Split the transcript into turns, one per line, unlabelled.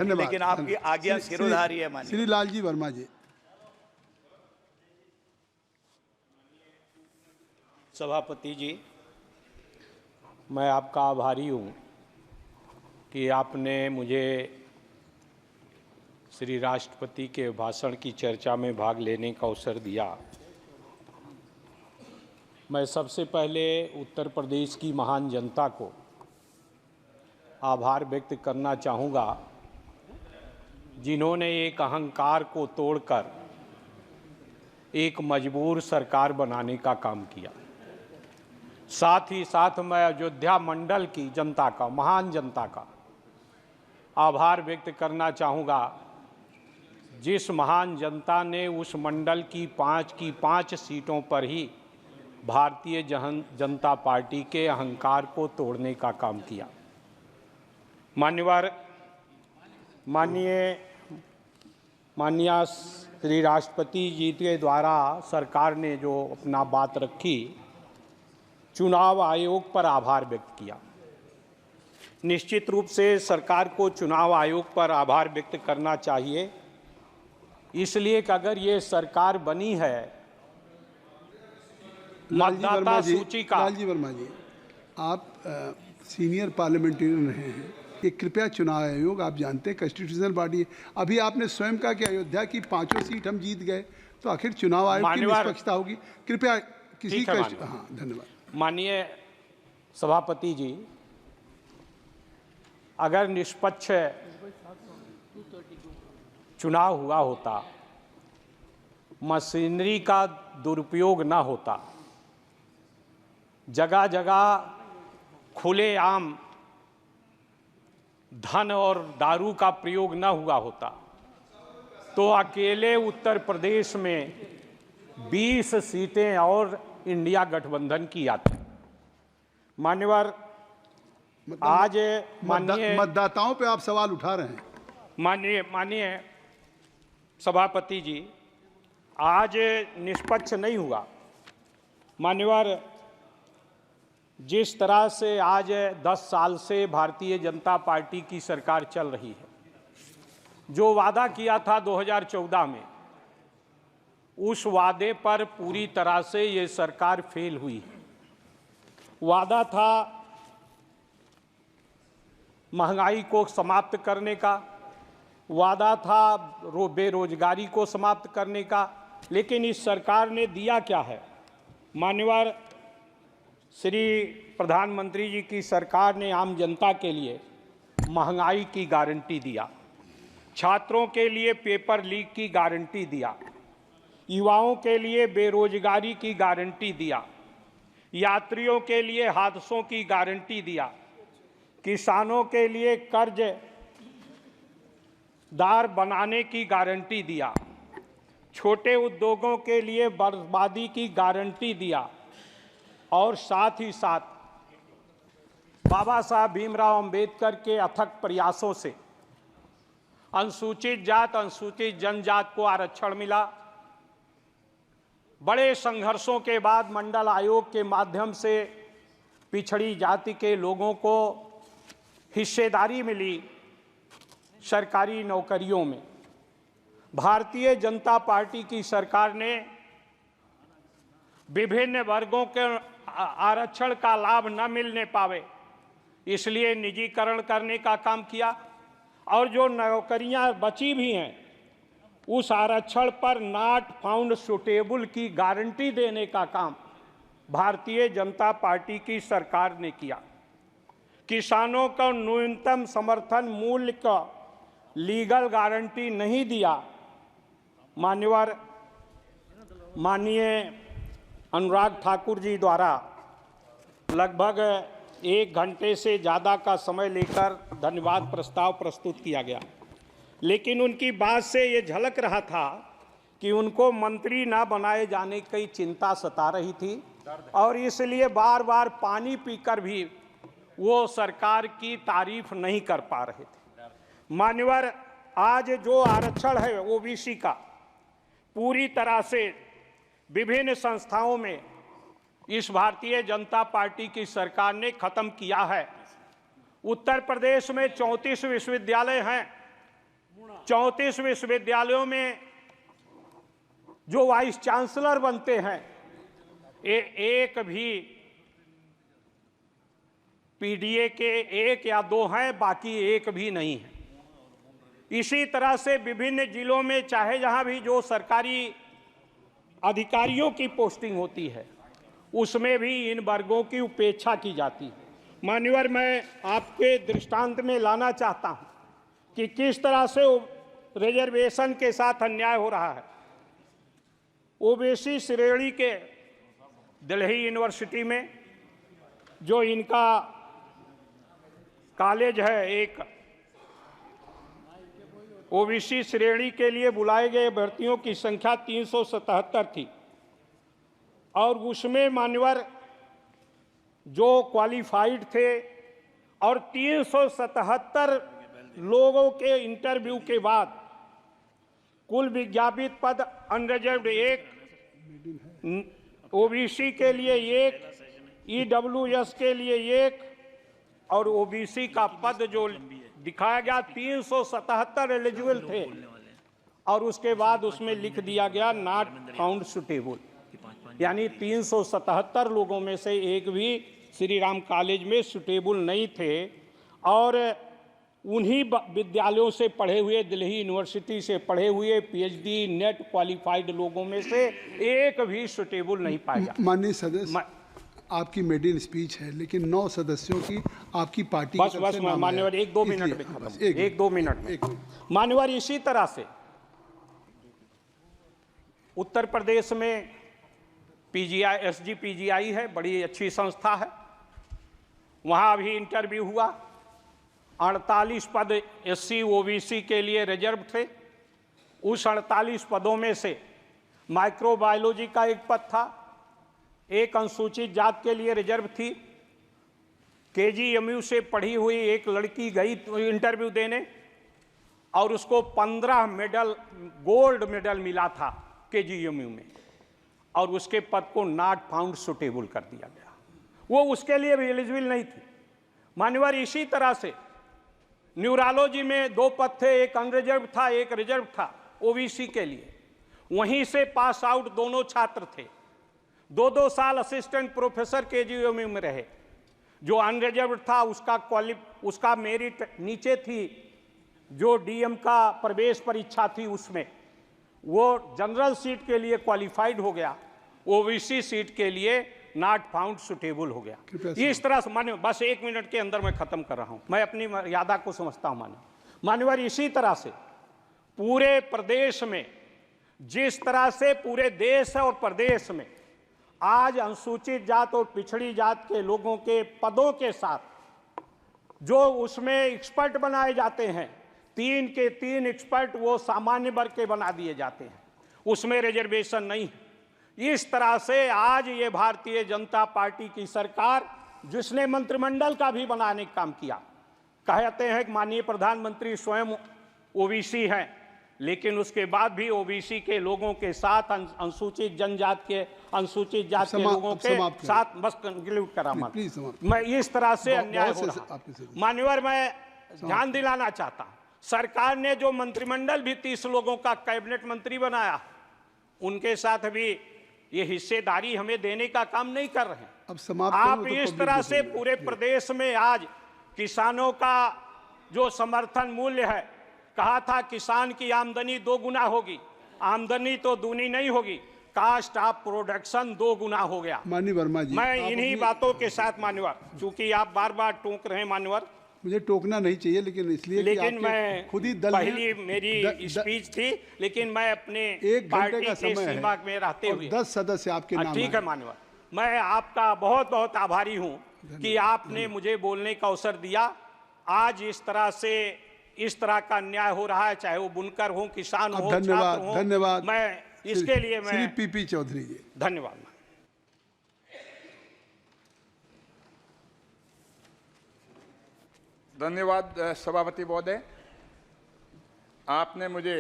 धन्यवाद।
लेकिन आपकी आज्ञा सिरोधारी है माननीय
श्री लालजी वर्मा जी।
सभापति जी, मैं आपका आभारी हूँ कि आपने मुझे श्री राष्ट्रपति के भाषण की चर्चा में भाग लेने का अवसर दिया। मैं सबसे पहले उत्तर प्रदेश की महान जनता को आभार व्यक्त करना चाहूँगा, जिन्होंने एक अहंकार को तोड़कर एक मजबूर सरकार बनाने का काम किया। साथ ही साथ मैं अयोध्या मंडल की जनता का, महान जनता का आभार व्यक्त करना चाहूँगा, जिस महान जनता ने उस मंडल की पाँच सीटों पर ही भारतीय जनता पार्टी के अहंकार को तोड़ने का काम किया। माननीय श्री राष्ट्रपति जी के द्वारा सरकार ने जो अपना बात रखी, चुनाव आयोग पर आभार व्यक्त किया। निश्चित रूप से सरकार को चुनाव आयोग पर आभार व्यक्त करना चाहिए, इसलिए कि अगर ये सरकार बनी है मतदाता सूची का।
लालजी वर्मा जी, आप सीनियर पार्लियामेंटेरियन रहे हैं, ये कृपया चुनाव आयोग, आप जानते हैं कॉन्स्टिट्यूशनल बॉडी है। अभी आपने स्वयं कहा कि अयोध्या की 5 सीट हम जीत गए, तो आखिर चुनाव आयोग की निष्पक्षता होगी। कृपया किसी का। हाँ, धन्यवाद।
माननीय सभापति जी, अगर निष्पक्ष चुनाव हुआ होता, मशीनरी का दुरुपयोग ना होता, जगह जगह खुलेआम धन और दारू का प्रयोग न हुआ होता, तो अकेले उत्तर प्रदेश में 20 सीटें और इंडिया गठबंधन की आती। मान्यवर, आज माननीय
मतदाताओं पे आप सवाल उठा रहे हैं।
माननीय सभापति जी, आज निष्पक्ष नहीं हुआ। मान्यवर, जिस तरह से आज 10 साल से भारतीय जनता पार्टी की सरकार चल रही है, जो वादा किया था 2014 में, उस वादे पर पूरी तरह से ये सरकार फेल हुई है। वादा था महंगाई को समाप्त करने का, वादा था बेरोजगारी को समाप्त करने का, लेकिन इस सरकार ने दिया क्या है? मान्यवर, श्री प्रधानमंत्री जी की सरकार ने आम जनता के लिए महंगाई की गारंटी दिया, छात्रों के लिए पेपर लीक की गारंटी दिया, युवाओं के लिए बेरोजगारी की गारंटी दिया, यात्रियों के लिए हादसों की गारंटी दिया, किसानों के लिए कर्ज दार बनाने की गारंटी दिया, छोटे उद्योगों के लिए बर्बादी की गारंटी दिया, और साथ ही साथ बाबा साहब भीमराव अंबेडकर के अथक प्रयासों से अनुसूचित जात, अनुसूचित जनजात को आरक्षण मिला। बड़े संघर्षों के बाद मंडल आयोग के माध्यम से पिछड़ी जाति के लोगों को हिस्सेदारी मिली सरकारी नौकरियों में। भारतीय जनता पार्टी की सरकार ने विभिन्न वर्गों के आरक्षण का लाभ न मिलने पावे, इसलिए निजीकरण करने का काम किया, और जो नौकरियां बची भी हैं उस आरक्षण पर नॉट फाउंड सुटेबल की गारंटी देने का काम भारतीय जनता पार्टी की सरकार ने किया। किसानों को न्यूनतम समर्थन मूल्य का लीगल गारंटी नहीं दिया। माननीय अनुराग ठाकुर जी द्वारा लगभग 1 घंटे से ज़्यादा का समय लेकर धन्यवाद प्रस्ताव प्रस्तुत किया गया, लेकिन उनकी बात से ये झलक रहा था कि उनको मंत्री ना बनाए जाने की चिंता सता रही थी, और इसलिए बार बार पानी पीकर भी वो सरकार की तारीफ नहीं कर पा रहे थे। मान्यवर, आज जो आरक्षण है ओबीसी का पूरी तरह से विभिन्न संस्थाओं में इस भारतीय जनता पार्टी की सरकार ने खत्म किया है। उत्तर प्रदेश में 34 विश्वविद्यालय हैं 34 विश्वविद्यालयों में जो वाइस चांसलर बनते हैं, एक भी पीडीए के 1 या 2 हैं, बाकी एक भी नहीं है। इसी तरह से विभिन्न जिलों में चाहे जहां भी जो सरकारी अधिकारियों की पोस्टिंग होती है, उसमें भी इन वर्गों की उपेक्षा की जाती है। मान्यवर, मैं आपके दृष्टांत में लाना चाहता हूं कि किस तरह से रिजर्वेशन के साथ अन्याय हो रहा है। ओबीसी श्रेणी के दिल्ली यूनिवर्सिटी में जो इनका कॉलेज है, एक ओबीसी श्रेणी के लिए बुलाए गए भर्तियों की संख्या 377 थी और उसमें मान्यवर जो क्वालिफाइड थे और 377 लोगों के इंटरव्यू के बाद कुल विज्ञापित पद अनरिजर्व्ड 1, ओबीसी के लिए 1, ईडब्ल्यूएस के लिए 1 और ओबीसी का पद जो दिखाया गया 377 एलिजिबल थे और उसके बाद उसमें लिख दिया गया नॉट फाउंड सुटेबल, यानी 377 लोगों में से एक भी श्री राम कॉलेज में सुटेबल नहीं थे और उन्हीं विद्यालयों से पढ़े हुए, दिल्ली यूनिवर्सिटी से पढ़े हुए पीएचडी नेट क्वालिफाइड लोगों में से एक भी सुटेबल नहीं पाया।
माननीय सदस्य, आपकी मेडिन स्पीच है, लेकिन 9 सदस्यों की आपकी पार्टी
बस मान्यवर 1-2 मिनट में खत्म, 1-2 मिनट में। मान्यवर, इसी तरह से उत्तर प्रदेश में पीजीआई, एसजीपीजीआई है, बड़ी अच्छी संस्था है, वहां भी इंटरव्यू हुआ। 48 पद एससी ओबीसी के लिए रिजर्व थे। उस 48 पदों में से माइक्रोबायोलॉजी का एक पद था, एक अनुसूचित जात के लिए रिजर्व थी। केजीएमयू से पढ़ी हुई एक लड़की गई इंटरव्यू देने और उसको 15 मेडल, गोल्ड मेडल मिला था केजीएमयू में और उसके पद को नॉट फाउंड सुटेबल कर दिया गया, वो उसके लिए भी एलिजिबल नहीं थी। मान्यवर, इसी तरह से न्यूरोलॉजी में 2 पद थे, एक अनरिजर्व था, एक रिजर्व था ओबीसी के लिए। वहीं से पास आउट दोनों छात्र थे, 2-2 साल असिस्टेंट प्रोफेसर केजीएमयू में रहे। जो अनरिजर्व था उसका मेरिट नीचे थी, जो डीएम का प्रवेश परीक्षा थी उसमें वो जनरल सीट के लिए क्वालिफाइड हो गया, ओबीसी सीट के लिए नॉट फाउंड सुटेबल हो गया। इस तरह से मान्य, बस 1 मिनट के अंदर मैं खत्म कर रहा हूं, मैं अपनी मर्यादा को समझता हूं मान्यवर। इसी तरह से पूरे प्रदेश में, जिस तरह से पूरे देश और प्रदेश में आज अनुसूचित जात और पिछड़ी जात के लोगों के पदों के साथ जो उसमें एक्सपर्ट बनाए जाते हैं, 3 के 3 एक्सपर्ट वो सामान्य वर्ग के बना दिए जाते हैं, उसमें रिजर्वेशन नहीं है। इस तरह से आज ये भारतीय जनता पार्टी की सरकार, जिसने मंत्रिमंडल का भी बनाने का काम किया, कहते हैं कि माननीय प्रधानमंत्री स्वयं ओबीसी हैं, लेकिन उसके बाद भी ओबीसी के लोगों के साथ अनुसूचित जनजात के, अनुसूचित जात के लोगों के साथ बस कंक्लूड करा मैं इस तरह से अन्याय हो रहा। मान्यवर, मैं ध्यान दिलाना चाहता हूं, सरकार ने जो मंत्रिमंडल भी 30 लोगों का कैबिनेट मंत्री बनाया, उनके साथ भी ये हिस्सेदारी हमें देने का काम नहीं कर रहे हैं।
अब समाप्त
आप इस तरह से पूरे प्रदेश में आज किसानों का जो समर्थन मूल्य है, कहा था किसान की आमदनी 2 गुना होगी, आमदनी तो दूनी नहीं होगी, कास्ट ऑफ प्रोडक्शन 2 गुना हो गया।
माननीय वर्मा जी,
मैं इन्हीं बातों के साथ मान्यवर, चूंकि आप बार-बार टोक रहे हैं मान्यवर,
मुझे टोकना नहीं चाहिए, लेकिन इसलिए
लेकिन मैं
खुद ही दल
पहली मेरी स्पीच थी, लेकिन मैं अपने
1 घंटे का समय
सीमा में रहते हुए
10 सदस्य आपके नाम
ठीक है मान्यवर, मैं आपका बहुत बहुत आभारी हूं कि आपने मुझे बोलने का अवसर दिया। आज इस तरह से इस तरह का अन्याय हो रहा है, चाहे वो बुनकर हो, किसान हो,
धन्यवाद, धन्यवाद।
मैं इसके लिए मैं
श्री पीपी चौधरी जी,
धन्यवाद।
धन्यवाद सभापति महोदय, आपने मुझे